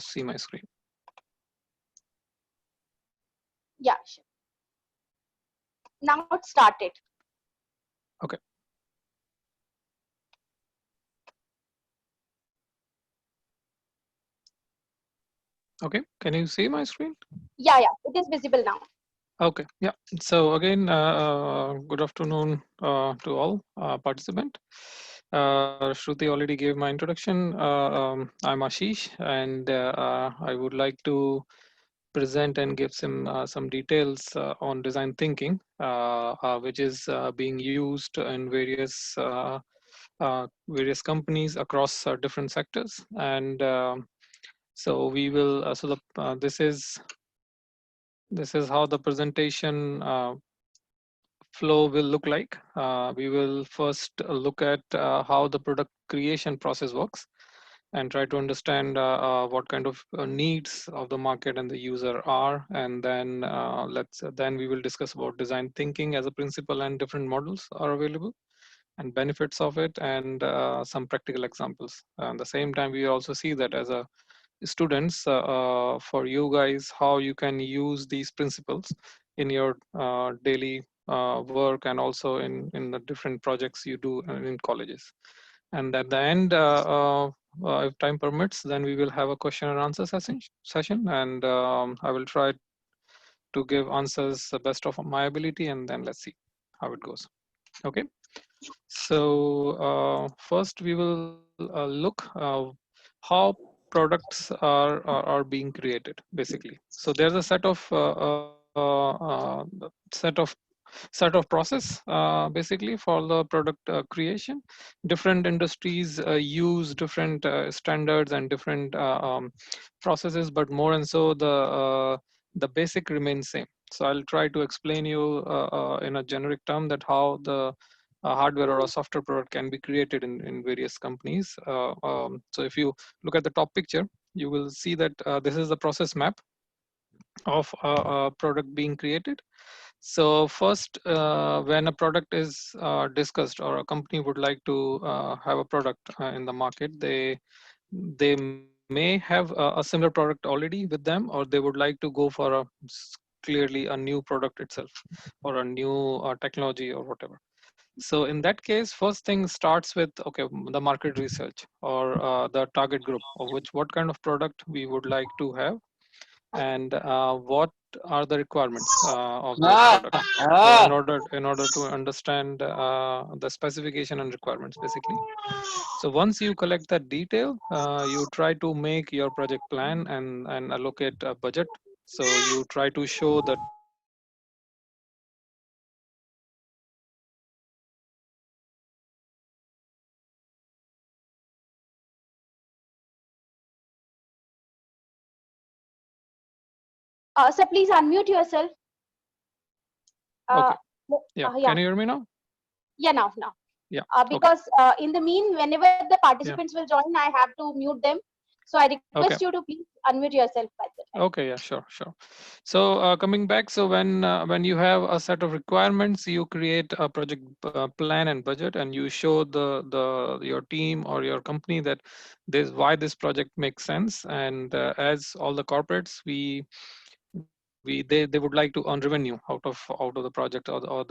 see my screen? Yeah, sure. Now it started. Okay. Okay, can you see my screen? Yeah, it is visible now. Okay, yeah. So again, good afternoon to all participant. Shruti already gave my introduction. I'm Ashish, and I would like to present and give some details on design thinking, which is being used in various companies across different sectors. And so we will. This is how the presentation flow will look like. We will first look at how the product creation process works and try to understand what kind of needs of the market and the user are, and then then we will discuss about design thinking as a principle, and different models are available and benefits of it, and some practical examples. At the same time, we also see that as a students, for you guys, how you can use these principles in your daily work, and also in the different projects you do in colleges. And at the end, if time permits, then we will have a question and answer session, and I will try to give answers the best of my ability, and then let's see how it goes. Okay. So first we will look how products are being created, basically. So there's a set of process basically for the product creation. Different industries use different standards and different processes, but more and so the basic remains same. So I'll try to explain you in a generic term that how the hardware or a software product can be created in various companies. So if you look at the top picture, you will see that this is the process map of a product being created. So first, when a product is discussed, or a company would like to have a product in the market, they may have a similar product already with them, or they would like to go for clearly a new product itself, or a new technology or whatever. So in that case, first thing starts with, okay, the market research, or the target group of which what kind of product we would like to have, and what are the requirements of those products. So in order to understand the specification and requirements, basically. So once you collect that detail, you try to make your project plan and allocate a budget. So you try to show the target market and So please unmute yourself. okay. Uh, Yeah, yeah, can you hear me now? yeah, now. Yeah, okay. Because in the whenever the Yeah, participants will join, I have to mute them. So I request okay. you to please unmute yourself by the time. Okay, yeah, sure. So coming back, so when you have a set of requirements, you create a project plan and budget, and you show the your team or your company that this why this project makes sense. And as all the corporates, they would like to earn revenue out of the project, or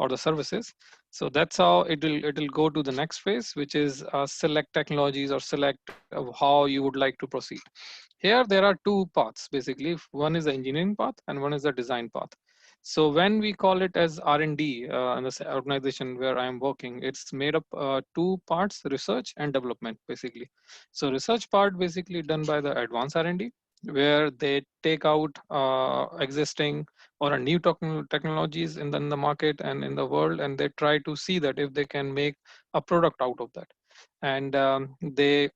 the services. So that's how it'll go to the next phase, which is select technologies, or select how you would like to proceed. Here there are two paths, basically. One is the engineering path and one is the design path. So when we call it as R&D in this organization where I am working, it's made up two parts: research and development, basically. So research part basically done by the advanced R&D, where they take out existing or a new technologies in the market and in the world, and they try to see that if they can make a product out of that. And they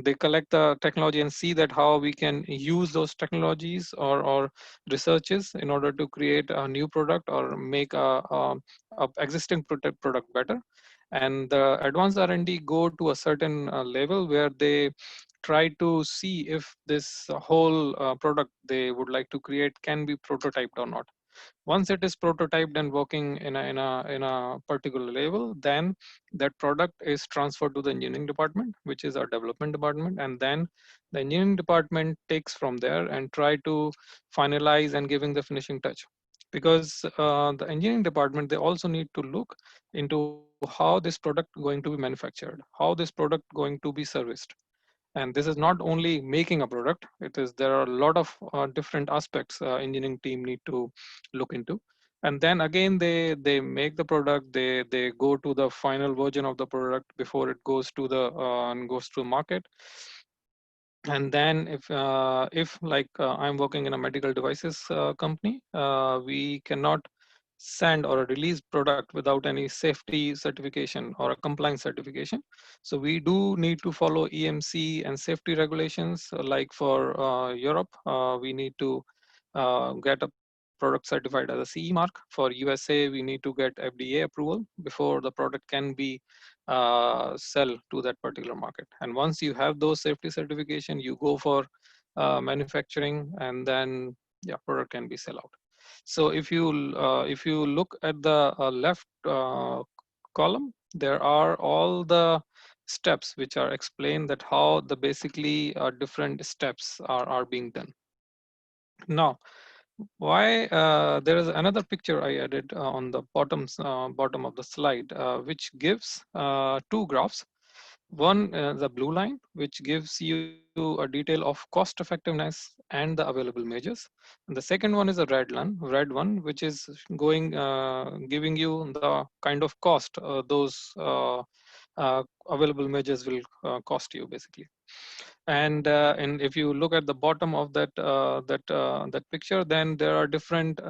they collect the technology and see that how we can use those technologies or researches in order to create a new product, or make a existing product better. And the advanced R&D go to a certain level where they try to see if this whole product they would like to create can be prototyped or not. Once it is prototyped and working in a particular level, then that product is transferred to the engineering department, which is our development department, and then the engineering department takes from there and try to finalize and giving the finishing touch. Because the engineering department, they also need to look into how this product going to be manufactured, how this product going to be serviced. And this is not only making a product, it is, there are a lot of different aspects engineering team need to look into. And then again, they make the product, they go to the final version of the product before it goes to the goes to market. And then if like I'm working in a medical devices company, we cannot send or release product without any safety certification or a compliance certification. So we do need to follow EMC and safety regulations. Like for Europe, we need to get a product certified as a CE mark. For USA, we need to get FDA approval before the product can be sell to that particular market. And once you have those safety certification, you go for manufacturing, and then yeah, product can be sell out. So if you look at the left column, there are all the steps which are explained, that how the basically different steps are being done. Now, why there is another picture I added on the bottom of the slide, which gives two graphs. One, the blue line, which gives you a detail of cost effectiveness and the available measures. And the second one is a red one, which is going giving you the kind of cost those available measures will cost you basically. And if you look at the bottom of that picture, then there are different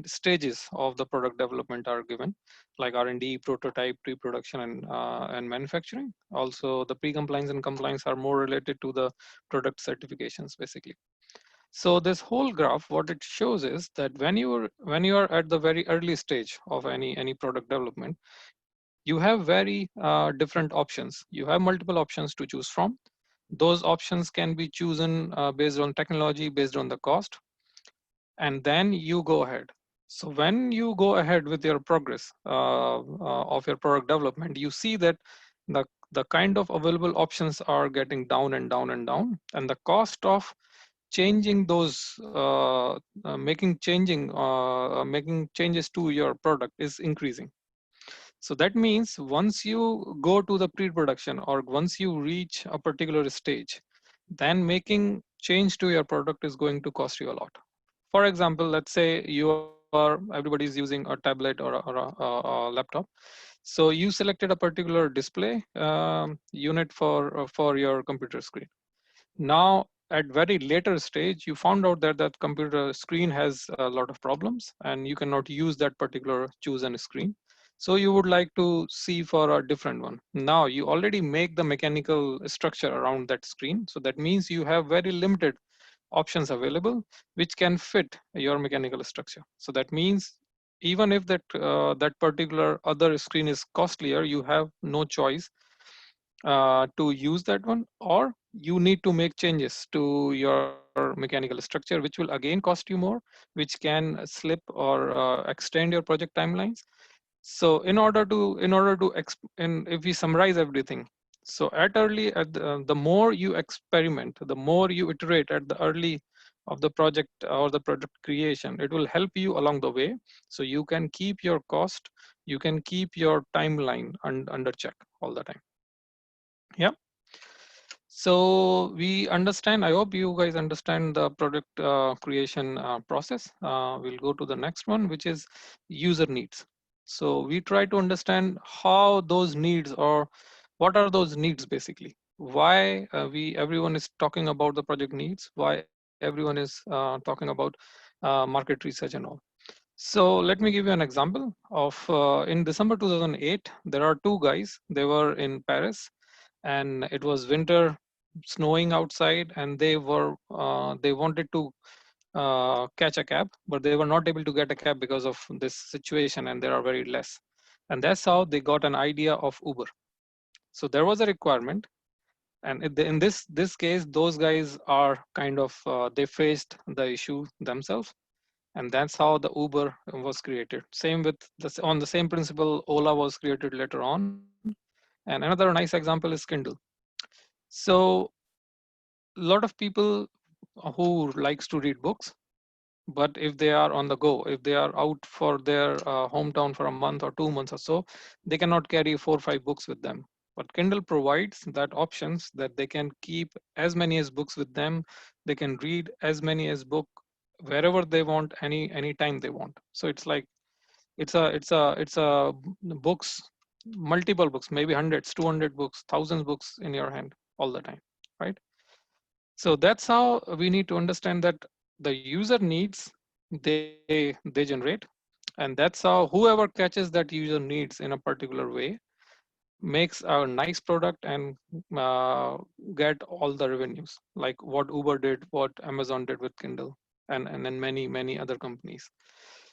stages of the product development are given, like R&D, prototype, pre-production, and manufacturing. Also, the pre-compliance and compliance are more related to the product certifications, basically. So this whole graph, what it shows is that when you are at the very early stage of any product development, you have very different options. You have multiple options to choose from. Those options can be chosen based on technology, based on the cost, and then you go ahead. So when you go ahead with your progress of your product development, you see that the kind of available options are getting down and down and down, and the cost of changing those making changes to your product is increasing. So that means once you go to the pre-production, or once you reach a particular stage, then making change to your product is going to cost you a lot. For example, let's say everybody's using a tablet or a laptop. So you selected a particular display unit for your computer screen. Now, at very later stage, you found out that that computer screen has a lot of problems, and you cannot use that particular chosen screen. So you would like to see for a different one. Now you already make the mechanical structure around that screen. So that means you have very limited options available which can fit your mechanical structure. So that means even if that particular other screen is costlier, you have no choice to use that one, or you need to make changes to your mechanical structure, which will again cost you more, which can slip or extend your project timelines. So if we summarize everything, so the more you experiment, the more you iterate at the early of the project or the product creation, it will help you along the way. So you can keep your cost, you can keep your timeline under check all the time. Yeah. So we understand, I hope you guys understand the product creation process. We'll go to the next one, which is user needs. So we try to understand how those needs, or what are those needs basically. Why everyone is talking about the project needs, why everyone is talking about market research and all. So let me give you an example of in December 2008, there are two guys, they were in Paris, and it was winter, snowing outside, and they wanted to catch a cab, but they were not able to get a cab because of this situation, and there are very less. And that's how they got an idea of Uber. So there was a requirement, and in this case, those guys are kind of they faced the issue themselves, And that's how the Uber was created. Same with this, on the same principle, Ola was created later on. And another nice example is Kindle. So a lot of people who likes to read books, but if they are on the go, if they are out for their hometown for a month or 2 months or so, they cannot carry 4 or 5 books with them. But Kindle provides that options that they can keep as many as books with them. They can read as many as book wherever they want, any time they want. So it's like it's a books, multiple books, maybe hundreds, 200 books, thousands books in your hand all the time, right? So that's how we need to understand that the user needs, they generate, and that's how whoever catches that user needs in a particular way makes a nice product and uh, get all the revenues, like what Uber did, what Amazon did with Kindle, and then many other companies.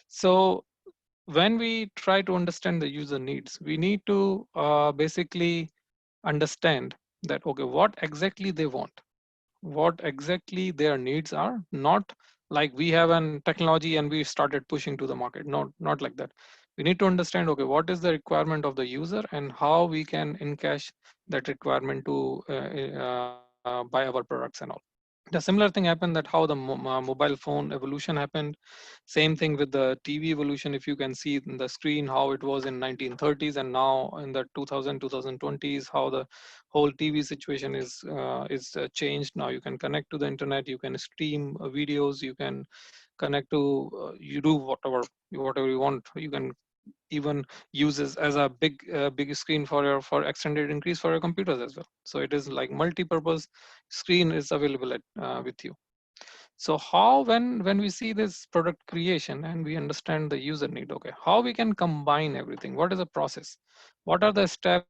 So when we try to understand the user needs, we need to basically understand that okay, what exactly they want, what exactly their needs are, not like we have an technology and we started pushing to the market. Not like that. We need to understand okay, what is the requirement of the user and how we can encash that requirement to buy our products and all. The similar thing happened, that how the mobile phone evolution happened. Same thing with the TV evolution. If you can see in the screen how it was in 1930s and now in the 2020s, how the whole TV situation is changed. Now you can connect to the internet, you can stream videos, you can connect to you do whatever you want. You can even use this as a big screen for your for extended increase for your computers as well. So it is like multi-purpose screen is available with you. So how, when we see this product creation and we understand the user need, okay, how we can combine everything, what is the process, what are the steps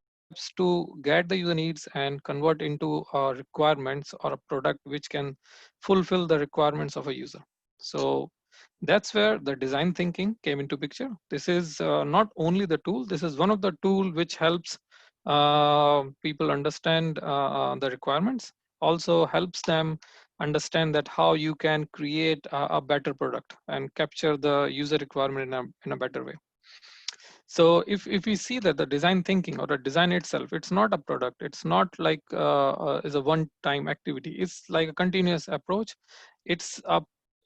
to get the user needs and convert into requirements or a product which can fulfill the requirements of a user. So that's where the design thinking came into picture. This is not only the tool, this is one of the tool which helps people understand the requirements, also helps them understand that how you can create a better product and capture the user requirement in a better way. So if we see that the design thinking or the design itself, it's not a product, it's not like is a one time activity, it's like a continuous approach.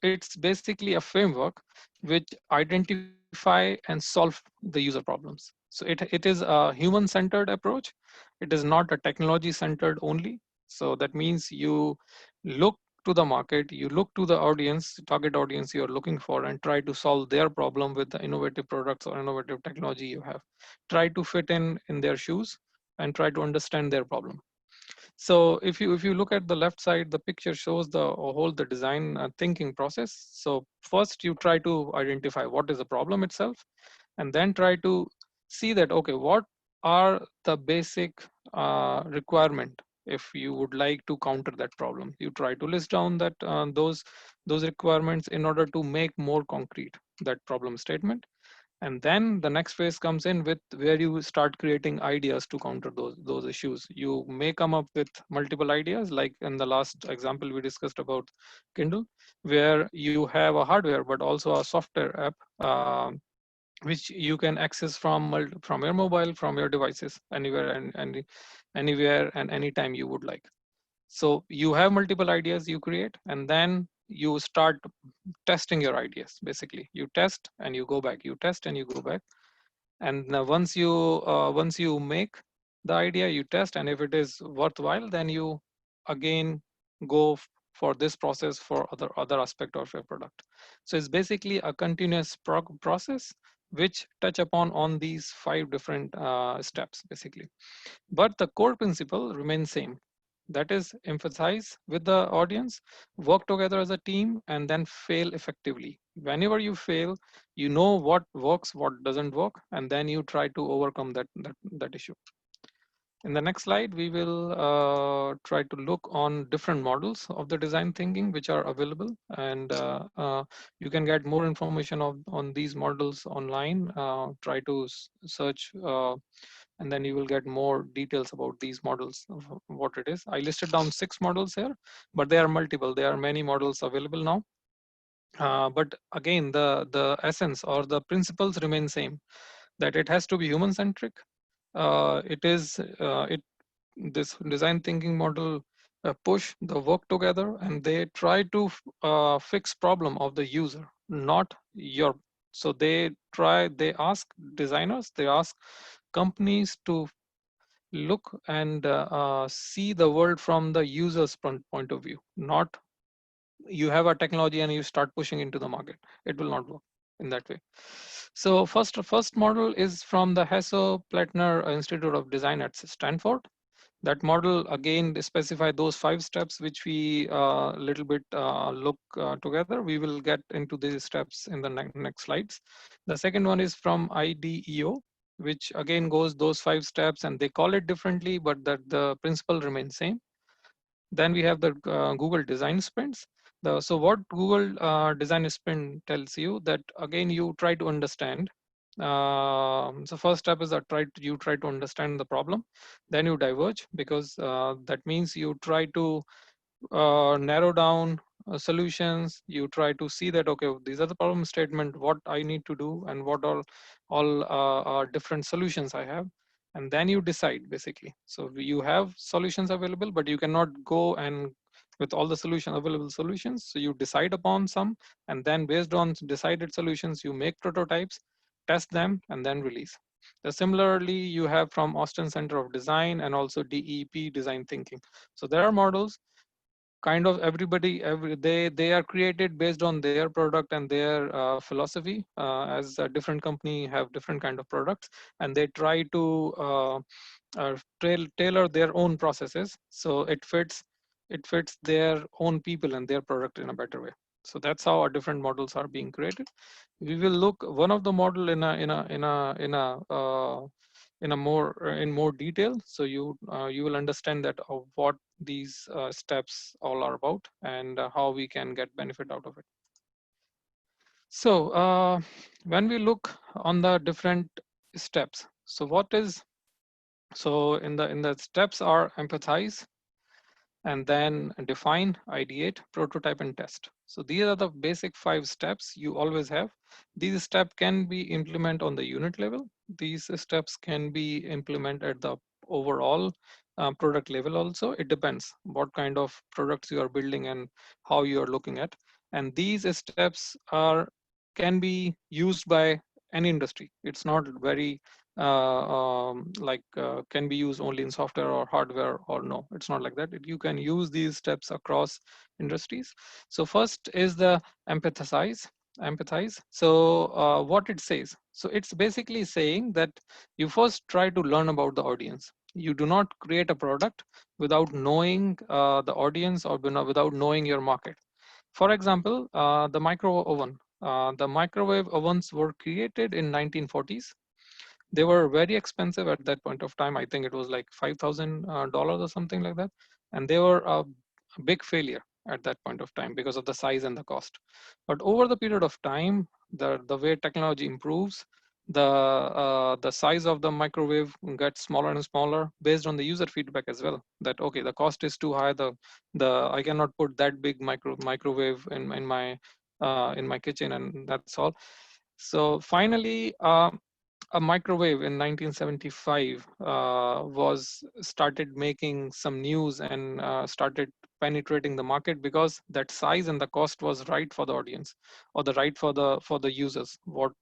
It's basically a framework which identify and solve the user problems. So it is a human centered approach. It is not a technology centered only. So that means you look to the market, you look to the audience, target audience you're looking for, and try to solve their problem with the innovative products or innovative technology you have. Try to fit in their shoes and try to understand their problem. So if you look at the left side, the picture shows the whole the design thinking process. So first you try to identify what is the problem itself, and then try to see that okay, what are the basic requirement. If you would like to counter that problem, you try to list down that those requirements in order to make more concrete that problem statement. And then the next phase comes in with where you start creating ideas to counter those issues. You may come up with multiple ideas, like in the last example we discussed about Kindle, where you have a hardware but also a software app, which you can access from your mobile, from your devices, anywhere and anywhere and anytime you would like. So you have multiple ideas you create, and then you start testing your ideas. Basically you test and you go back, you test and you go back. And once you make the idea, you test, and if it is worthwhile, then you again go for this process for other aspect of your product. So it's basically a continuous process which touch upon on these 5 different steps basically. But the core principle remains same. That is, emphasize with the audience, work together as a team, and then fail effectively. Whenever you fail, you know what works, what doesn't work, and then you try to overcome that issue. In the next slide, we will try to look on different models of the design thinking which are available, and you can get more information on these models online. Try to search, and then you will get more details about these models of what it is. I listed down 6 models here, but they are multiple. There are many models available now. But again, the essence or the principles remain same. That it has to be human centric. It is it this design thinking model push the work together, and they try to fix problem of the user, not your. So they ask designers, they ask companies to look and see the world from the user's point of view, not you have a technology and you start pushing into the market. It will not work in that way. So first model is from the Hasso-Plattner Institute of Design at Stanford. That model again specify those 5 steps which we little bit look together. We will get into these steps in the next slides. The second one is from IDEO, which again goes those 5 steps, and they call it differently, but that the principle remains same. Then we have the Google design sprints. So what Google design sprint tells you, that again you try to understand. So first step is that you try to understand the problem. Then you diverge, because that means you try to narrow down solutions. You try to see that, okay, these are the problem statement, what I need to do, and what all different solutions I have. And then you decide, basically. So you have solutions available, but you cannot go and with all the available solutions. So you decide upon some, and then based on decided solutions, you make prototypes, test them, and then release. Similarly, you have from Austin Center of Design and also DEP, design thinking. So there are models, kind of everybody, they are created based on their product and their philosophy, as a different company have different kind of products, and they try to tailor their own processes so it fits their own people and their product in a better way. So that's how our different models are being created. We will look one of the model in more detail, so you will understand that what these steps all are about, and how we can get benefit out of it. So when we look on the different steps, so what is so in the steps are empathize, and then define, ideate, prototype, and test. So these are the basic 5 steps you always have. These steps can be implemented on the unit level. These steps can be implemented at the overall product level also. It depends what kind of products you are building and how you are looking at. And these steps can be used by any industry. It's not very can be used only in software or hardware, or no, it's not like that. You can use these steps across industries. So first is the empathize. So what it says, so it's basically saying that you first try to learn about the audience. You do not create a product without knowing the audience, or without knowing your market. For example, the micro oven, the microwave ovens were created in 1940s. They were very expensive at that point of time. I think it was like $5,000 or something like that. And they were a big failure at that point of time because of the size and the cost. But over the period of time, the way technology improves, the size of the microwave gets smaller and smaller based on the user feedback as well. That okay, the cost is too high. The I cannot put that big microwave in my kitchen, and that's all. So finally, a microwave in 1975 was started making some news, and started penetrating the market, because that size and the cost was right for the audience, or the right for the users, what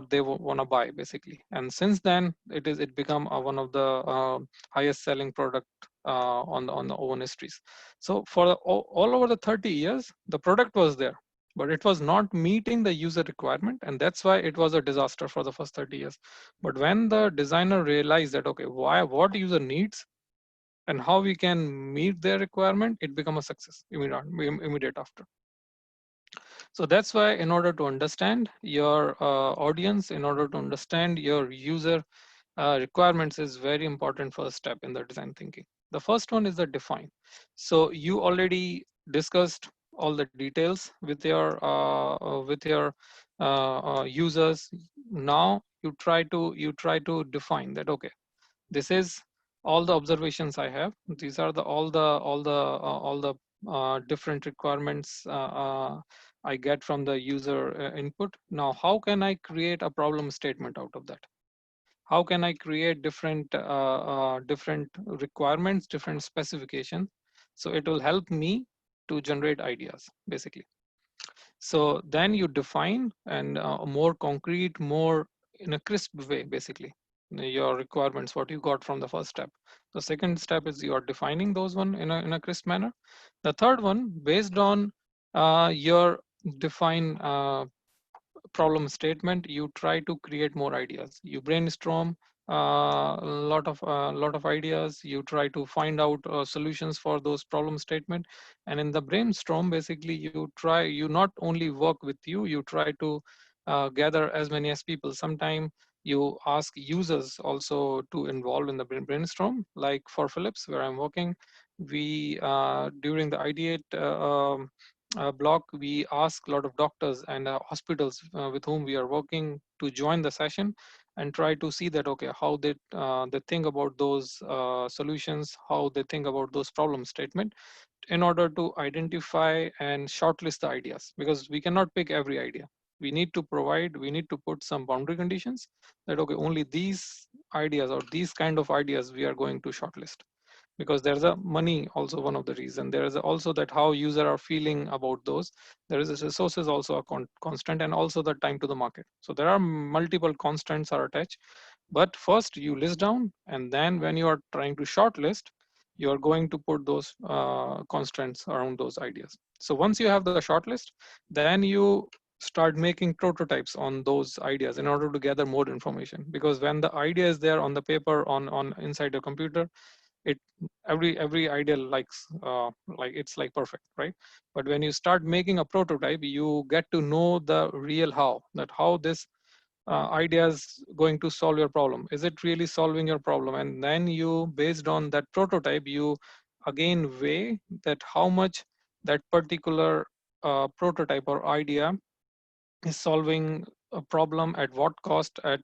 they want to buy, basically. And since then it become one of the highest selling product on the oven histories. So for all over the 30 years the product was there, but it was not meeting the user requirement, and that's why it was a disaster for the first 30 years. But when the designer realized that okay, what user needs and how we can meet their requirement, it become a success immediate after. So that's why in order to understand your audience, in order to understand your user requirements, is very important first step in the design thinking. The first one is the define. So you already discussed all the details with your users. Now you try to define that okay, this is all the observations I have. These are the all the different requirements I get from the user input. Now, how can I create a problem statement out of that? How can I create different requirements, different specifications? So it will help me to generate ideas, basically. So then you define and more concrete, more in a crisp way, basically, your requirements, what you got from the first step. The second step is you are defining those one in a crisp manner. The third one, based on your define problem statement, you try to create more ideas. You brainstorm a lot of ideas. You try to find out solutions for those problem statement. And in the brainstorm, basically, you not only work with you, you try to gather as many as people. Sometime you ask users also to involve in the brainstorm. Like for Philips, where I'm working, we during the ideate block, we ask a lot of doctors and hospitals with whom we are working to join the session and try to see that, okay, how they think about those solutions, how they think about those problem statement, in order to identify and shortlist the ideas, because we cannot pick every idea. We need to put some boundary conditions that, okay, only these ideas or these kind of ideas we are going to shortlist, because there's a money also one of the reason. There is also that how user are feeling about those. There is a resources also a constant, and also the time to the market. So there are multiple constants are attached. But first you list down, and then when you are trying to shortlist, you are going to put those constants around those ideas. So once you have the shortlist, then you start making prototypes on those ideas in order to gather more information. Because when the idea is there on the paper, on inside the computer, it every idea like it's like perfect, right? But when you start making a prototype, you get to know the real how this idea is going to solve your problem. Is it really solving your problem? And then you, based on that prototype, you again weigh that how much that particular prototype or idea is solving a problem, at what cost, at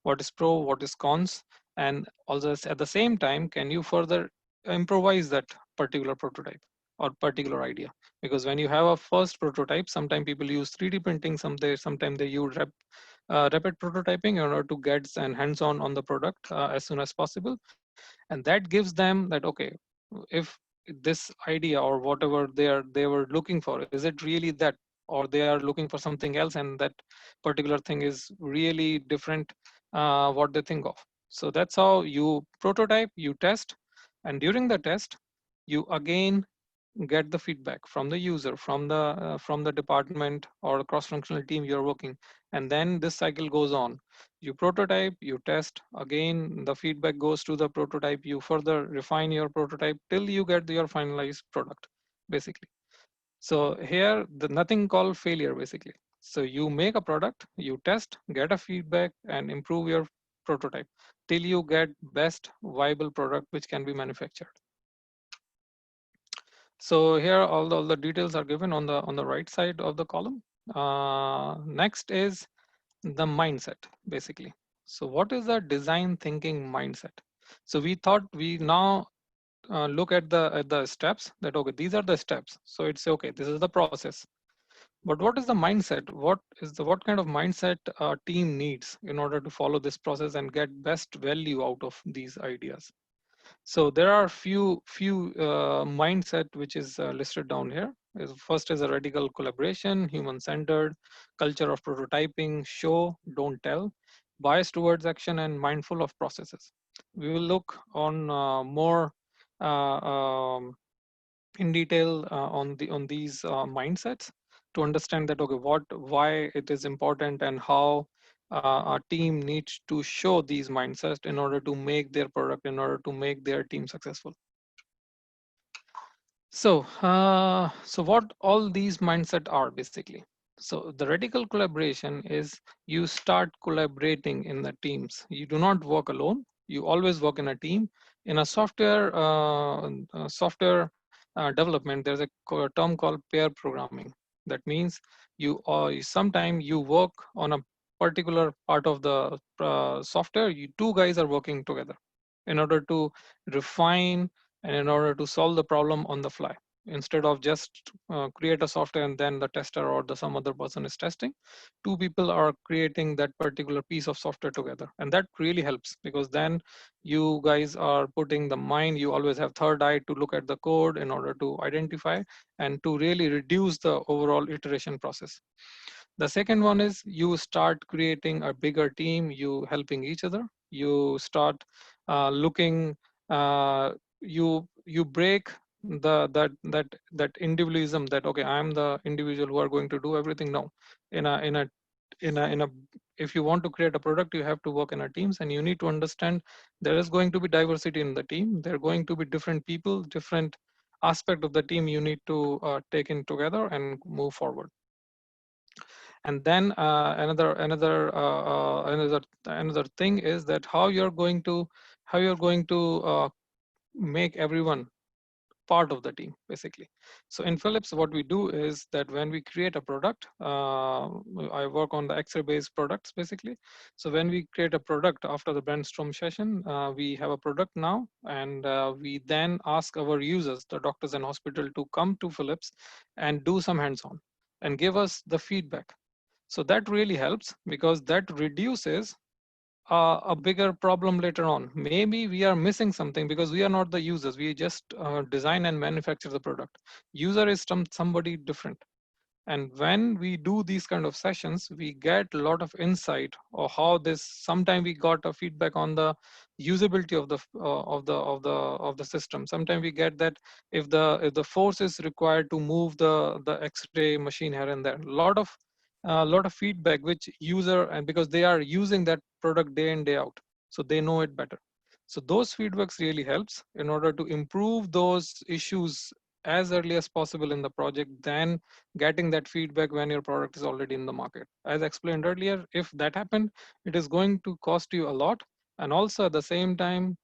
what is pro, what is cons, and also at the same time, can you further improvise that particular prototype or particular idea? Because when you have a first prototype, sometimes people use 3D printing, sometimes they use rapid prototyping in order to get and hands-on on the product as soon as possible. And that gives them that, okay, if this idea or whatever they were looking for, is it really that, or they are looking for something else, and that particular thing is really different what they think of. So that's how you prototype, you test, and during the test, you again get the feedback from the user, from the department or cross-functional team you're working. And then this cycle goes on. You prototype, you test, again the feedback goes to the prototype, you further refine your prototype till you get your finalized product, basically. So here the nothing called failure, basically. So you make a product, you test, get a feedback, and improve your prototype till you get best viable product which can be manufactured. So here all the details are given on the right side of the column. Next is the mindset, basically. So what is the design thinking mindset? So we thought we now look at the steps, that okay, these are the steps. So it's okay, this is the process. But what is the mindset? What kind of mindset a team needs in order to follow this process and get best value out of these ideas? So there are few mindset which is listed down here. First is a radical collaboration, human-centered, culture of prototyping, show, don't tell, bias towards action, and mindful of processes. We will look on more uh, um, in detail on these mindsets to understand that, okay, why it is important, and how a team needs to show these mindsets in order to make their product, in order to make their team successful. So what all these mindset are, basically. So the radical collaboration is you start collaborating in the teams. You do not work alone. You always work in a team. In a software development, there's a term called pair programming. That means sometime you work on a particular part of the software. You two guys are working together. in order to refine and in order to solve the problem on the fly, instead of just create a software and then the tester or the some other person is testing. Two people are creating that particular piece of software together, and that really helps, because then you guys are putting the mind, you always have third eye to look at the code in order to identify and to really reduce the overall iteration process. The second one is you start creating a bigger team, you helping each other. You start looking, you break that individualism, that okay, I'm the individual who are going to do everything. No, in a in a in a if you want to create a product, you have to work in a teams, and you need to understand there is going to be diversity in the team. There are going to be different people, different aspect of the team you need to take in together and move forward. And then another thing is that how you're going to make everyone part of the team, basically. So in Philips, what we do is that when we create a product, I work on the X-ray based products, basically. So when we create a product after the brainstorm session, we have a product now, and we then ask our users, the doctors and hospital, to come to Philips and do some hands-on and give us the feedback. So that really helps, because that reduces a bigger problem later on. Maybe we are missing something because we are not the users. We just design and manufacture the product. User is somebody different. And when we do these kind of sessions, we get a lot of insight or how this. Sometimes we got a feedback on the usability of the system. Sometimes we get that if the force is required to move the X-ray machine here and there, a lot of feedback which user, and because they are using that product day in day out, so they know it better. So those feedbacks really helps in order to improve those issues as early as possible in the project, than getting that feedback when your product is already in the market. As explained earlier, if that happened, it is going to cost you a lot, and also at the same time,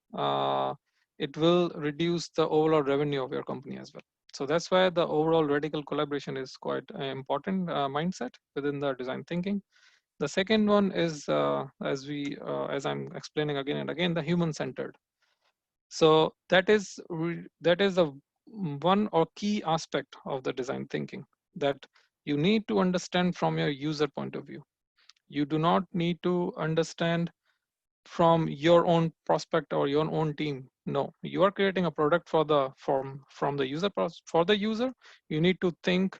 it will reduce the overall revenue of your company as well. So that's why the overall radical collaboration is quite an important mindset within the design thinking. The second one is, as I'm explaining again and again, the human centered. So that is a one or key aspect of the design thinking, that you need to understand from your user point of view. You do not need to understand from your own prospect or your own team. No, you are creating a product from the user for the user. You need to think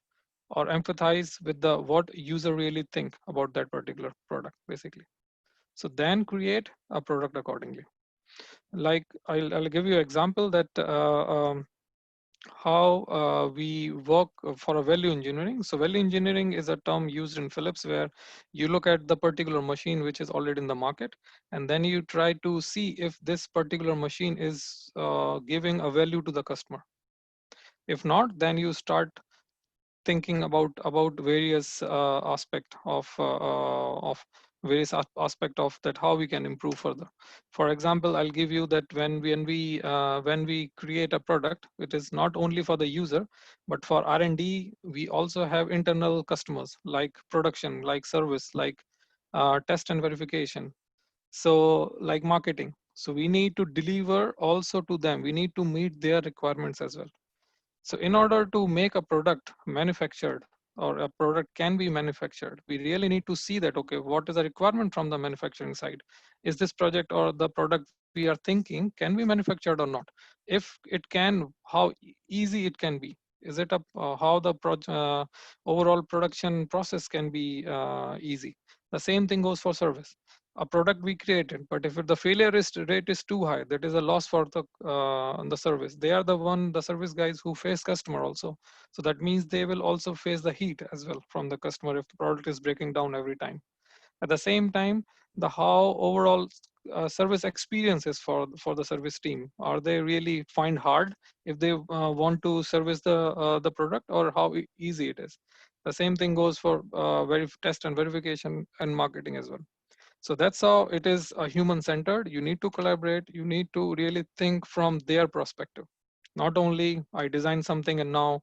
or empathize with the what user really think about that particular product, basically. So then create a product accordingly. Like I'll give you an example that how we work for a value engineering. So value engineering is a term used in Philips, where you look at the particular machine which is already in the market, and then you try to see if this particular machine is giving a value to the customer. If not, then you start thinking about various of various aspect of that, how we can improve further. For example, I'll give you that when we create a product, it is not only for the user, but for R&D, we also have internal customers, like production, like service, like test and verification, so like marketing. So we need to deliver also to them, we need to meet their requirements as well. So in order to make a product manufactured, or a product can be manufactured, we really need to see that, okay, what is the requirement from the manufacturing side? Is this project or the product we are thinking can be manufactured or not? If it can, how easy it can be? Is it how the overall production process can be easy? The same thing goes for service. A product we created, but if the failure rate is too high, that is a loss for the service. They are the service guys who face customer also. So that means they will also face the heat as well from the customer if the product is breaking down every time. At the same time, the how overall service experience is for the service team. Are they really find hard if they want to service the product, or how easy it is? The same thing goes for test and verification and marketing as well. So that's how it is human centered. You need to collaborate. You need to really think from their perspective. Not only I design something and now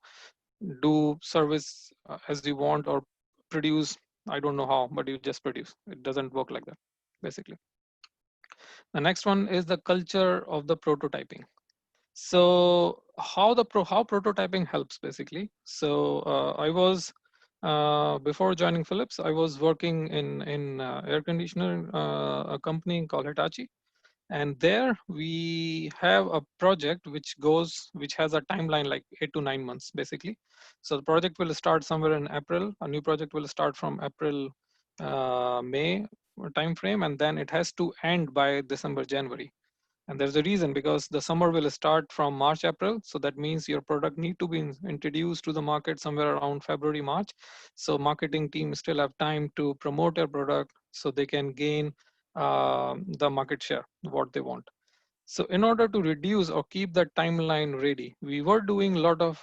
do service as you want, or produce, I don't know how, but you just produce. It doesn't work like that, basically. The next one is the culture of the prototyping. So how prototyping helps basically. So I was before joining Philips, I was working in air conditioner a company called Hitachi, and there we have a project which has a timeline like 8 to 9 months basically. So the project will start somewhere in April. A new project will start from April, May time frame, and then it has to end by December, January. And there's a reason, because the summer will start from March, April. So that means your product need to be introduced to the market somewhere around February, March. So marketing team still have time to promote your product so they can gain the market share, what they want. So in order to reduce or keep that timeline ready, we were doing a lot of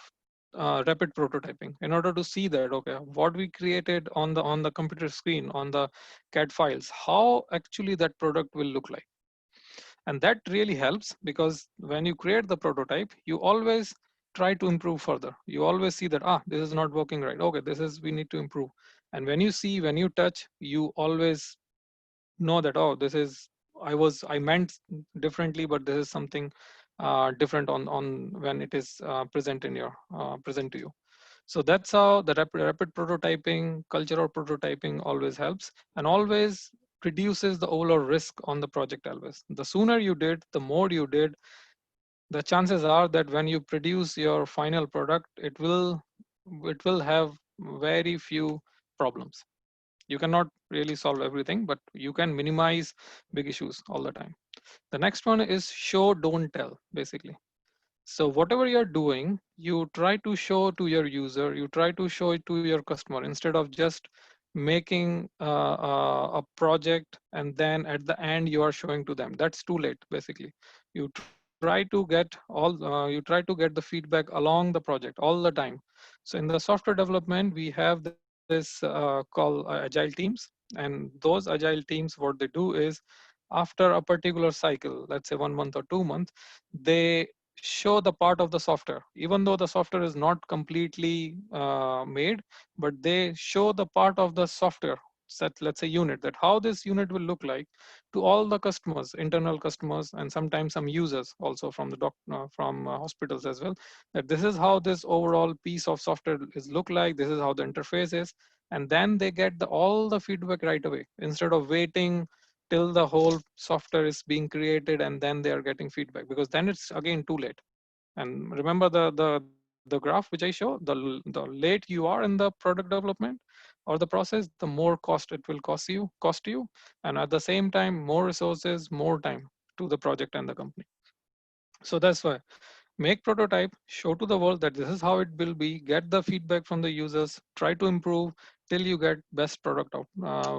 rapid prototyping in order to see that, okay, what we created on the computer screen, on the CAD files, how actually that product will look like. And that really helps, because when you create the prototype, you always try to improve further. You always see that, this is not working right, okay, this is, we need to improve. And when you see, when you touch, you always know that, oh, this is, I meant differently, but this is something different on when it is present in your present to you. So that's how the rapid prototyping, culture of prototyping always helps, and always reduces the overall risk on the project always. The sooner you did, the more you did, the chances are that when you produce your final product, it will have very few problems. You cannot really solve everything, but you can minimize big issues all the time. The next one is show, don't tell, basically. So whatever you're doing, you try to show to your user, you try to show it to your customer, instead of just making a project and then at the end you are showing to them. That's too late, basically. You try to get you try to get the feedback along the project all the time. So in the software development, we have this called agile teams, and those agile teams, what they do is, after a particular cycle, let's say 1 month or 2 months, they show the part of the software, even though the software is not completely made, but they show the part of the software set, let's say unit, that how this unit will look like to all the customers, internal customers, and sometimes some users also from the from hospitals as well, that this is how this overall piece of software is look like, this is how the interface is. And then they get all the feedback right away, instead of waiting till the whole software is being created and then they are getting feedback, because then it's again too late. And remember the graph which I show, the late you are in the product development or the process, the more cost it will cost you, and at the same time more resources, more time to the project and the company. So that's why, make prototype, show to the world that this is how it will be, get the feedback from the users, try to improve till you get best product out,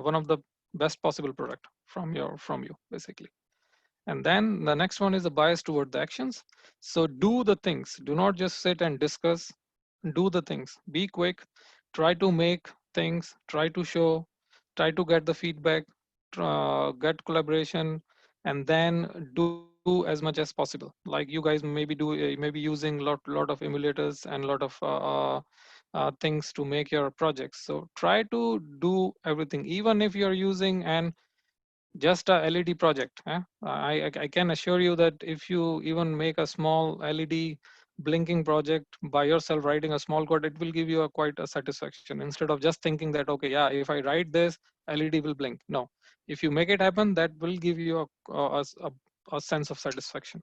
one of the best possible product from you basically. And then the next one is the bias toward the actions. So do the things, do not just sit and discuss, do the things, be quick, try to make things, try to show, try to get the feedback, get collaboration, and then do as much as possible. Like you guys maybe using lot of emulators and lot of things to make your projects. So try to do everything, even if you're using an just a LED project. I can assure you that if you even make a small LED blinking project by yourself, writing a small code, it will give you quite a satisfaction, instead of just thinking that, okay, yeah, if I write this, LED will blink. No, if you make it happen, that will give you a sense of satisfaction.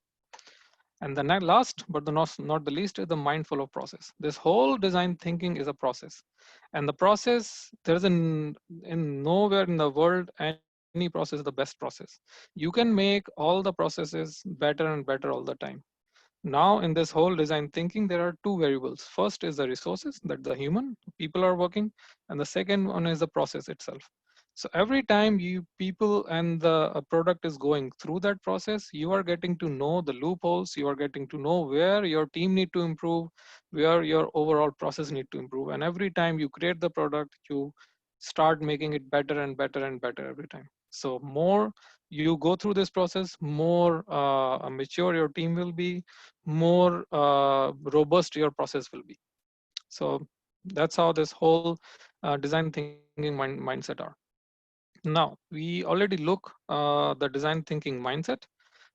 And the last, but not the least, is the mindful of process. This whole design thinking is a process. And the process, there is in nowhere in the world, any process is the best process. You can make all the processes better and better all the time. Now, in this whole design thinking, there are two variables. First is the resources that the human people are working, and the second one is the process itself. So every time you people and the product is going through that process, you are getting to know the loopholes. You are getting to know where your team need to improve, where your overall process need to improve. And every time you create the product, you start making it better and better and better every time. So more you go through this process, more mature your team will be, more robust your process will be. So that's how this whole design thinking mindset are. Now, we already look the design thinking mindset,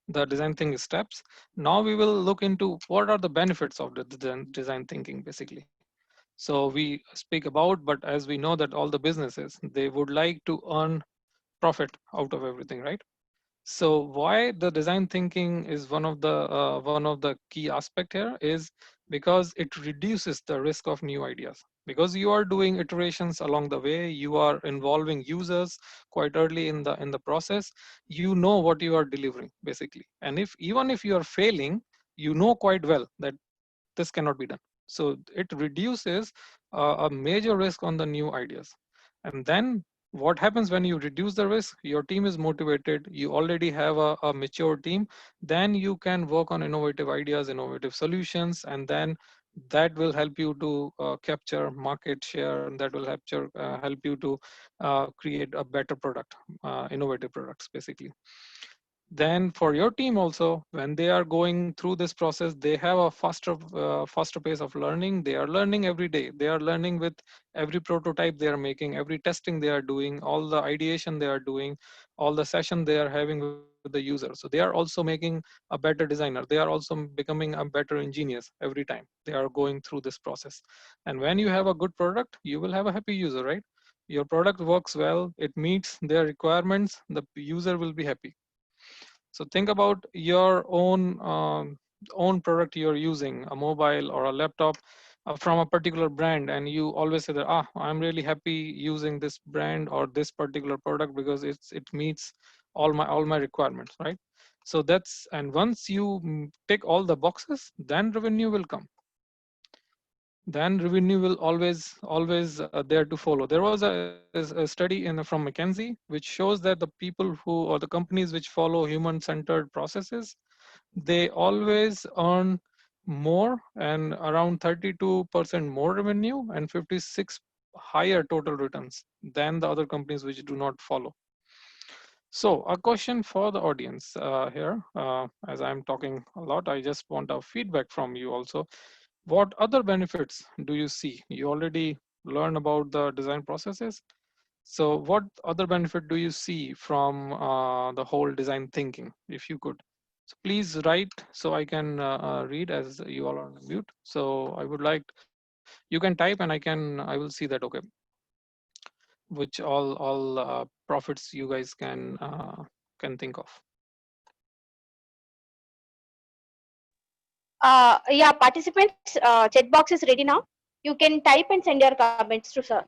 the design thinking steps. Now we will look into what are the benefits of the design thinking basically. So we speak about, but as we know that all the businesses, they would like to earn profit out of everything, right? So why the design thinking is one of the key aspect here is because it reduces the risk of new ideas. Because you are doing iterations along the way, you are involving users quite early in the process. You know what you are delivering basically, and if even if you are failing, you know quite well that this cannot be done. So it reduces a major risk on the new ideas, and then what happens when you reduce the risk, your team is motivated, you already have a mature team, then you can work on innovative ideas, innovative solutions, and then that will help you to capture market share, and that will help you to create a better product, innovative products basically. Then for your team also, when they are going through this process, they have a faster pace of learning. They are learning every day. They are learning with every prototype they are making, every testing they are doing, all the ideation they are doing, all the session they are having with the user. So they are also making a better designer. They are also becoming a better engineers every time they are going through this process. And when you have a good product, you will have a happy user, right? Your product works well, it meets their requirements, the user will be happy. So think about your own product you're using, a mobile or a laptop from a particular brand, and you always say that I'm really happy using this brand or this particular product because it meets all my requirements, right? So that's, and once you tick all the boxes, then revenue will come. Then revenue will always there to follow. There was a study from McKinsey which shows that the people who, or the companies which follow human centered processes, they always earn more, and around 32% more revenue and 56 higher total returns than the other companies which do not follow. So a question for the audience here, as I'm talking a lot, I just want a feedback from you also. What other benefits do you see? You already learned about the design processes. So what other benefit do you see from the whole design thinking, if you could? So please write so I can read, as you all are on mute. So I would like, you can type and I will see that, okay, which all profits you guys can think of. Yeah, participants, chat box is ready now. You can type and send your comments to sir.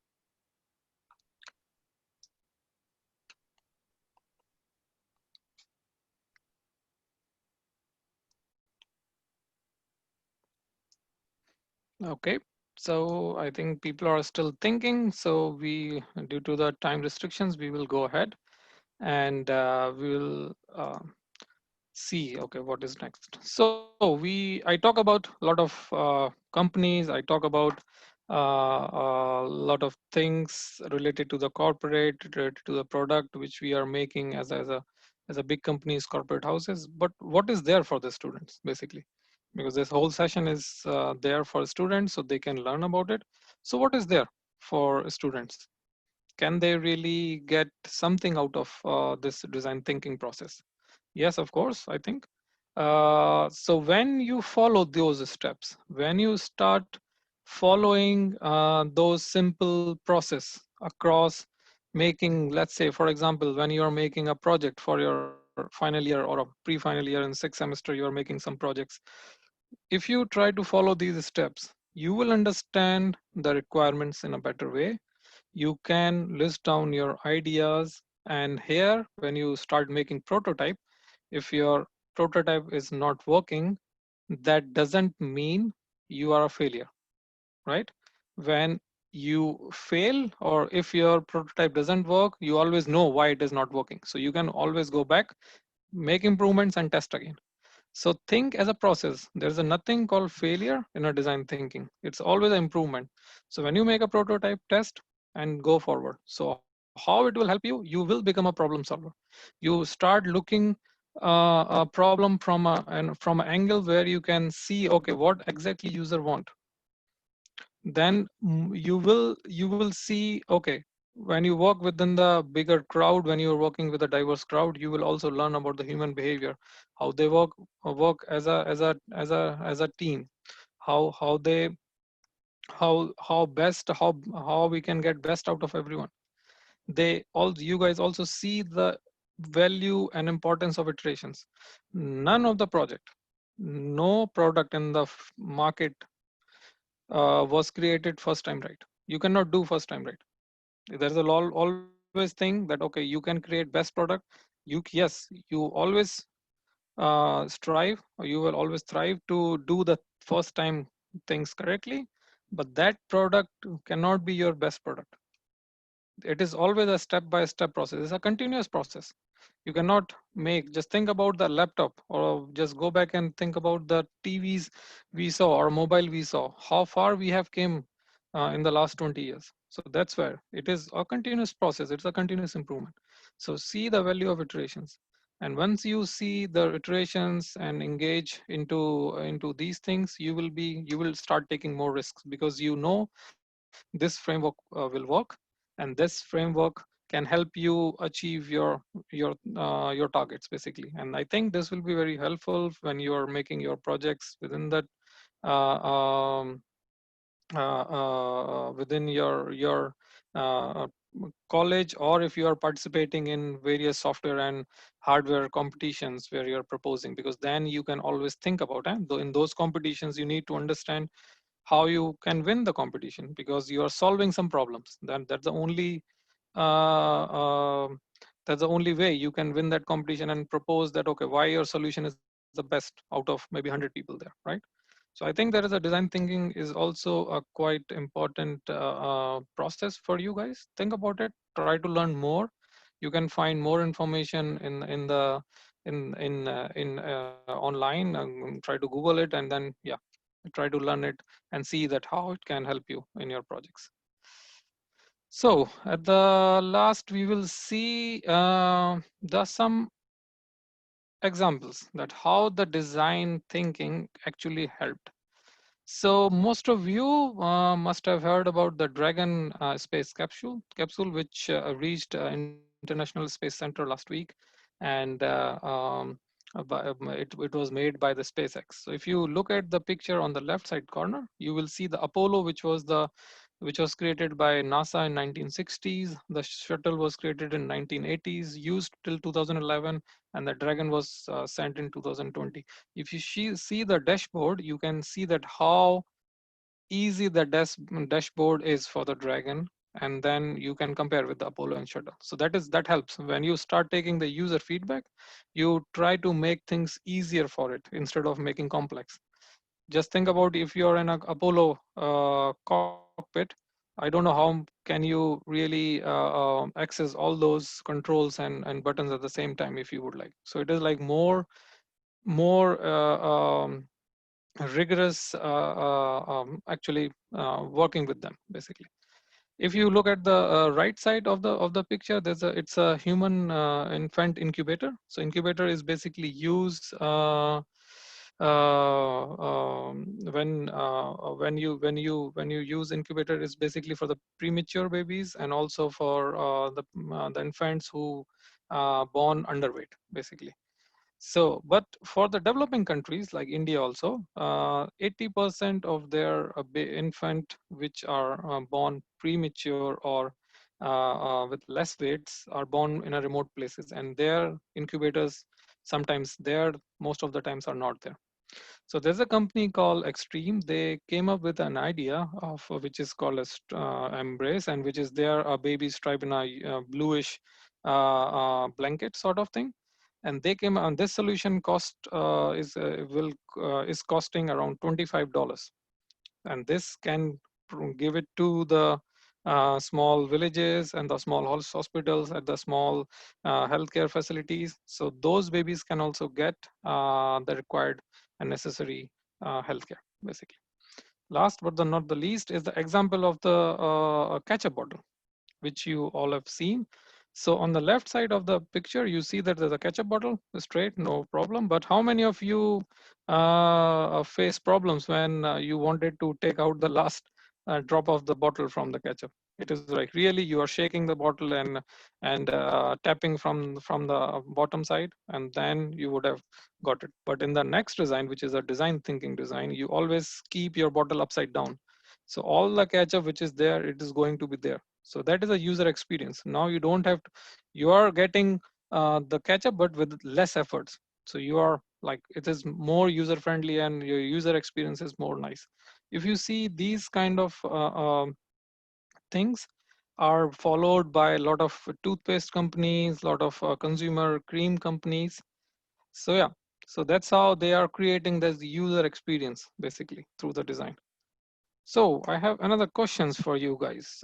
Okay, so I think people are still thinking. So we, due to the time restrictions, we will go ahead and we will see, okay, what is next. So I talk about a lot of companies. I talk about a lot of things related to the corporate, related to the product which we are making as a big companies, corporate houses. But what is there for the students basically? Because this whole session is there for students so they can learn about it. So what is there for students? Can they really get something out of this design thinking process? Yes, of course, I think. So when you follow those steps, when you start following those simple process across making, let's say, for example, when you are making a project for your final year or a pre-final year in sixth semester, you are making some projects. If you try to follow these steps, you will understand the requirements in a better way. You can list down your ideas, and here when you start making prototype, if your prototype is not working, that doesn't mean you are a failure, right? When you fail, or if your prototype doesn't work, you always know why it is not working, so you can always go back, make improvements and test again. So think as a process. There's a nothing called failure in a design thinking. It's always an improvement. So when you make a prototype, test and go forward. So how it will help you? You will become a problem solver. You start looking a problem from an angle where you can see, okay, what exactly user want. Then you will see, okay, when you work within the bigger crowd, when you're working with a diverse crowd, you will also learn about the human behavior, how they work as a team, how they how best how we can get best out of everyone. They all You guys also see the value and importance of iterations. None of the project, no product in the market was created first time right. You cannot do first time right. There's a always thing that okay, you can create best product. Yes, you always strive, or you will always thrive to do the first time things correctly, but that product cannot be your best product. It is always a step by step process. It's a continuous process. You cannot make, just think about the laptop, or just go back and think about the TVs we saw or mobile we saw, how far we have came in the last 20 years. So that's where it is a continuous process. It's a continuous improvement. So see the value of iterations. And once you see the iterations and engage into these things, you will start taking more risks, because you know this framework will work, and this framework can help you achieve your targets basically. And I think this will be very helpful when you are making your projects within that uh, um, within your college, or if you are participating in various software and hardware competitions where you're proposing, because then you can always think about it. Though in those competitions you need to understand how you can win the competition, because you are solving some problems. Then uh, um that's the only way you can win that competition and propose that okay, why your solution is the best out of maybe 100 people there, right? So I think there is a design thinking is also a quite important process for you guys. Think about it, try to learn more. You can find more information in online, and try to Google it, and then yeah, try to learn it and see that how it can help you in your projects. So at the last, we will see some examples that how the design thinking actually helped. So most of you must have heard about the Dragon space capsule which reached International Space Center last week, and it was made by the SpaceX. So if you look at the picture on the left side corner, you will see the Apollo, which was created by NASA in 1960s. The shuttle was created in 1980s, used till 2011, and the Dragon was sent in 2020. If you see the dashboard, you can see that how easy the dashboard is for the Dragon, and then you can compare with the Apollo and shuttle. So that helps when you start taking the user feedback. You try to make things easier for it instead of making complex. Just think about if you're in an Apollo cockpit. I don't know how can you really access all those controls and buttons at the same time if you would like. So it is like more rigorous actually working with them basically. If you look at the right side of the picture, it's a human infant incubator. So incubator is basically used when you use incubator, is basically for the premature babies, and also for the infants who born underweight basically. So, but for the developing countries like India also, 80% of their infant which are born premature or with less weights are born in a remote places, and their incubators sometimes there, most of the times are not there. So there's a company called Extreme. They came up with an idea of which is called as Embrace, and which is their baby striped in a bluish blanket sort of thing. And they came on this solution cost is costing around $25, and this can give it to the small villages and the small hospitals at the small healthcare facilities. So those babies can also get the required and necessary healthcare, basically. Last but not the least is the example of the ketchup bottle, which you all have seen. So on the left side of the picture, you see that there's a ketchup bottle, straight, no problem. But how many of you face problems when you wanted to take out the last drop of the bottle from the ketchup? It is like really you are shaking the bottle and tapping from the bottom side, and then you would have got it. But in the next design, which is a design thinking design, you always keep your bottle upside down. So all the ketchup which is there, it is going to be there. So that is a user experience. Now you don't have to, you are getting the ketchup, but with less efforts. So you are like, it is more user friendly and your user experience is more nice. If you see these kind of things are followed by a lot of toothpaste companies, a lot of consumer cream companies. So yeah, so that's how they are creating this user experience basically through the design. So I have another questions for you guys.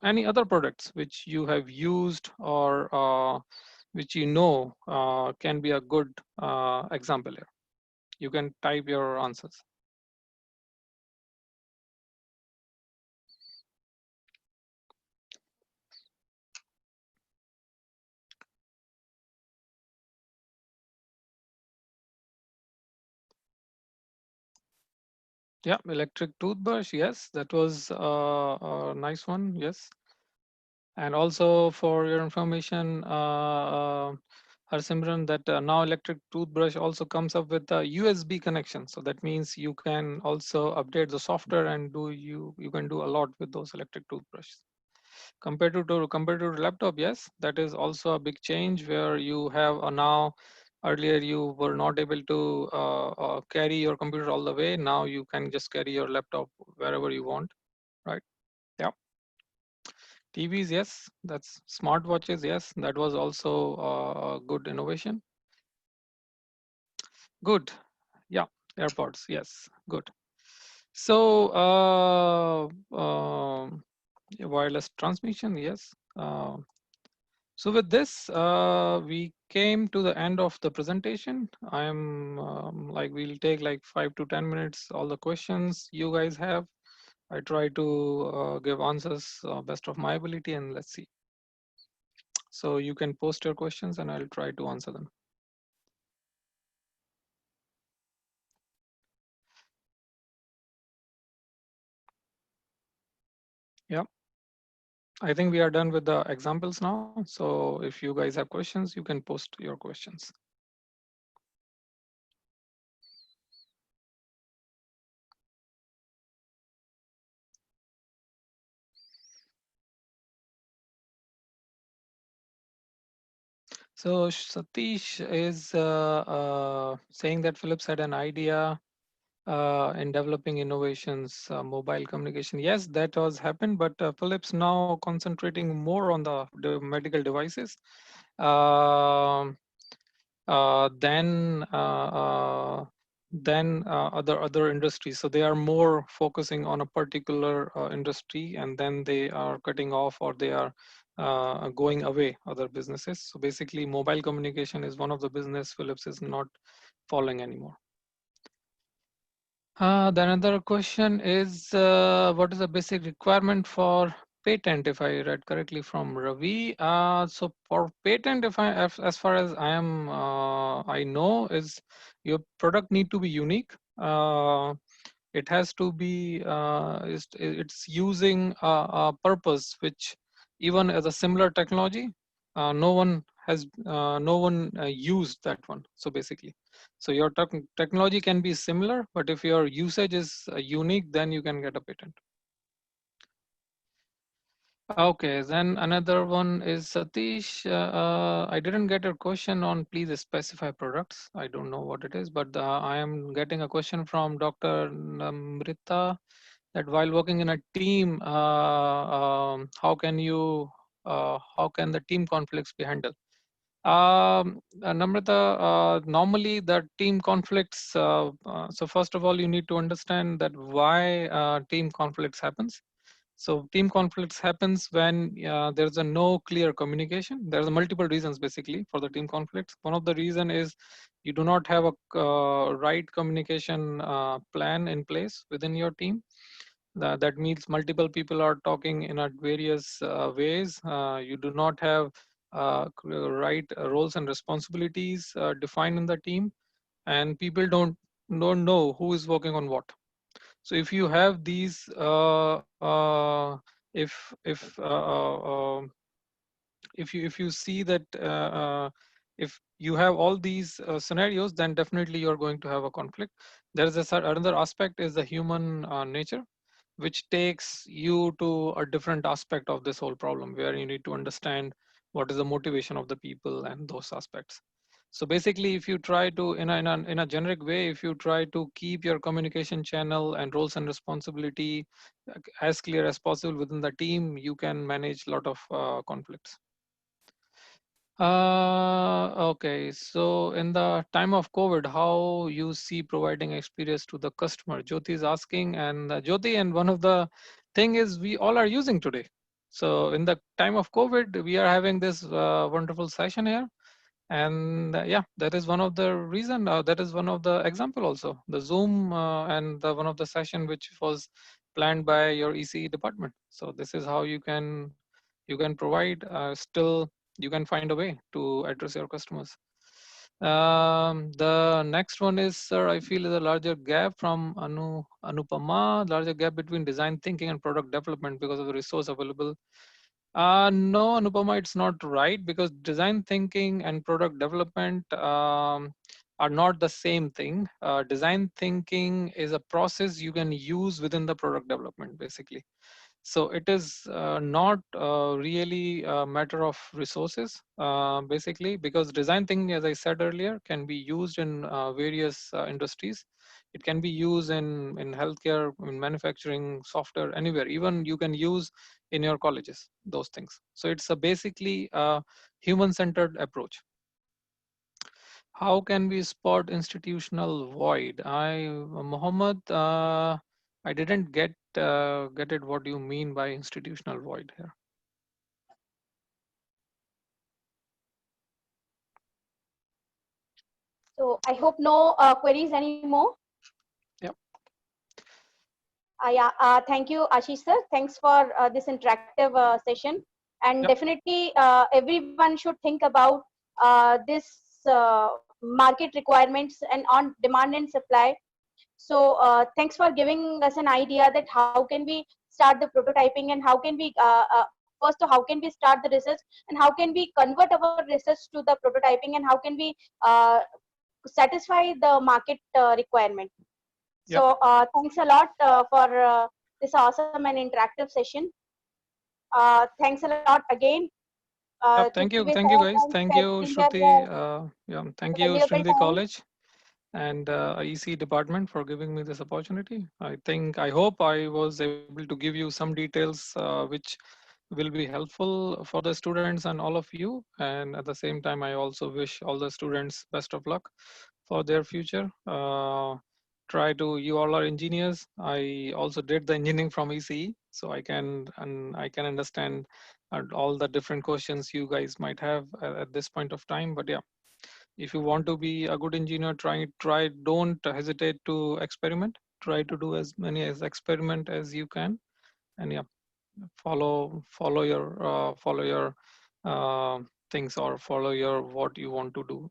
Any other products which you have used or which you know can be a good example here? You can type your answers. Yeah, electric toothbrush. Yes, that was a nice one. Yes. And also for your information, Harsimran, that now electric toothbrush also comes up with a USB connection. So that means you can also update the software and you can do a lot with those electric toothbrushes. Compared to laptop, yes, that is also a big change where you have a now. Earlier, you were not able to carry your computer all the way. Now you can just carry your laptop wherever you want, right? Yeah. TVs, yes, that's smartwatches, yes, that was also a good innovation. Good, yeah, AirPods, yes, good. So, wireless transmission, yes. So with this, we came to the end of the presentation. I'm like, we'll take like 5 to 10 minutes, all the questions you guys have. I try to give answers best of my ability, and let's see. So you can post your questions and I'll try to answer them. Yeah, I think we are done with the examples now. So if you guys have questions, you can post your questions. So Satish is saying that Philips had an idea in developing innovations, mobile communication. Yes, that was happened, but Philips now concentrating more on the medical devices. Um than other industries. So they are more focusing on a particular industry, and then they are cutting off or they are going away other businesses. So basically, mobile communication is one of the business Philips is not following anymore. The another question is, what is the basic requirement for patent, if I read correctly from Ravi? So for patent, as far as I know, is your product need to be unique. It has to be, it's using a purpose, which even as a similar technology, no one used that one. So basically, so your technology can be similar, but if your usage is unique, then you can get a patent. Okay, then another one is Satish. I didn't get a question on please specify products. I don't know what it is, but I am getting a question from Dr. Namrita that while working in a team, how can the team conflicts be handled? Namrata, normally the team conflicts. So first of all, you need to understand that why team conflicts happens. So team conflicts happens when there's a no clear communication. There's multiple reasons basically for the team conflicts. One of the reason is you do not have a right communication plan in place within your team. That means multiple people are talking in a various ways. You do not have right roles and responsibilities defined in the team, and people don't know who is working on what. So if you have these if if you see that if you have all these scenarios, then definitely you're going to have a conflict. There is another aspect is the human nature, which takes you to a different aspect of this whole problem, where you need to understand what is the motivation of the people and those aspects. So basically, if you try to, in a generic way, if you try to keep your communication channel and roles and responsibility as clear as possible within the team, you can manage a lot of conflicts. Okay, so in the time of COVID, how you see providing experience to the customer? Jyoti is asking, and Jyoti, and one of the thing is we all are using today. So in the time of COVID, we are having this wonderful session here, and yeah, that is one of the reason. That is one of the example also. The Zoom and the one of the session which was planned by your ECE department. So this is how you can provide still you can find a way to address your customers. The next one is, sir, I feel is a larger gap from Anupama, larger gap between design thinking and product development because of the resource available. No, Anupama, it's not right, because design thinking and product development are not the same thing. Design thinking is a process you can use within the product development, basically. So it is not really a matter of resources, basically, because design thinking, as I said earlier, can be used in various industries. It can be used in healthcare, in manufacturing, software, anywhere. Even you can use in your colleges, those things. So it's a basically a human-centered approach. How can we spot institutional void? Mohammed, I didn't get it. What do you mean by institutional void here? So I hope no queries anymore. Yep. Yeah, thank you, Ashish sir. Thanks for this interactive session. And Yep. definitely, everyone should think about this market requirements and on demand and supply. So thanks for giving us an idea that how can we start the prototyping, and how can we first how can we start the research, and how can we convert our research to the prototyping, and how can we satisfy the market requirement. Yep. So thanks a lot for this awesome and interactive session. Thanks a lot again Yep. to Thank give you. us Thank you, our guys. time, Thank you, spending your Shruti. Yeah. Thank you, valuable Shruti time. College and EC department for giving me this opportunity. I hope I was able to give you some details which will be helpful for the students and all of you. And at the same time, I also wish all the students best of luck for their future. Try to, you all are engineers. I also did the engineering from ECE, so I can understand all the different questions you guys might have at this point of time. But yeah, if you want to be a good engineer, try don't hesitate to experiment. Try to do as many as experiment as you can, and yeah, follow your uh, things, or follow your what you want to do.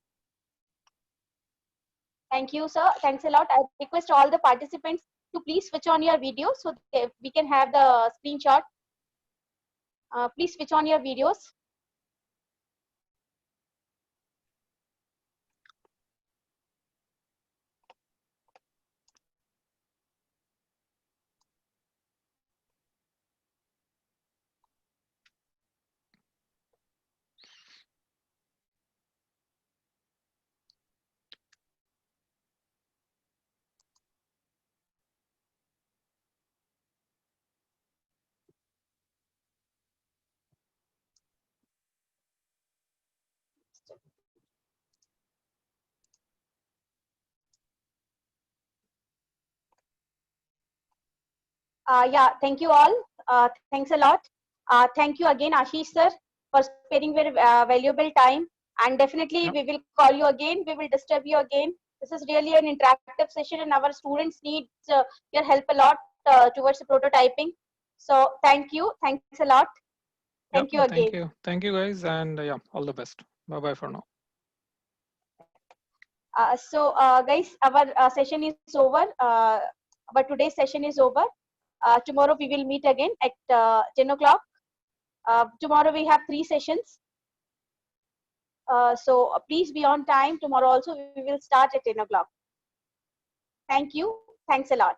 Thank you, sir. Thanks a lot. I request all the participants to please switch on your video so that we can have the screenshot. Please switch on your videos. Yeah, thank you all. Thanks a lot. Thank you again, Ashish sir, for sparing very valuable time. And definitely, we Yep. will call you again. We will disturb you again. This is really an interactive session, and our students need your help a lot towards the prototyping. So, thank you. Thanks a lot. Thank you Yep. again. Thank you, guys, and yeah, all the best. Bye bye for now. So, guys, our session is over. Our today's session is over. Tomorrow we will meet again at 10 o'clock. Tomorrow we have 3 sessions. So please be on time. Tomorrow also we will start at 10 o'clock. Thank you. Thanks a lot.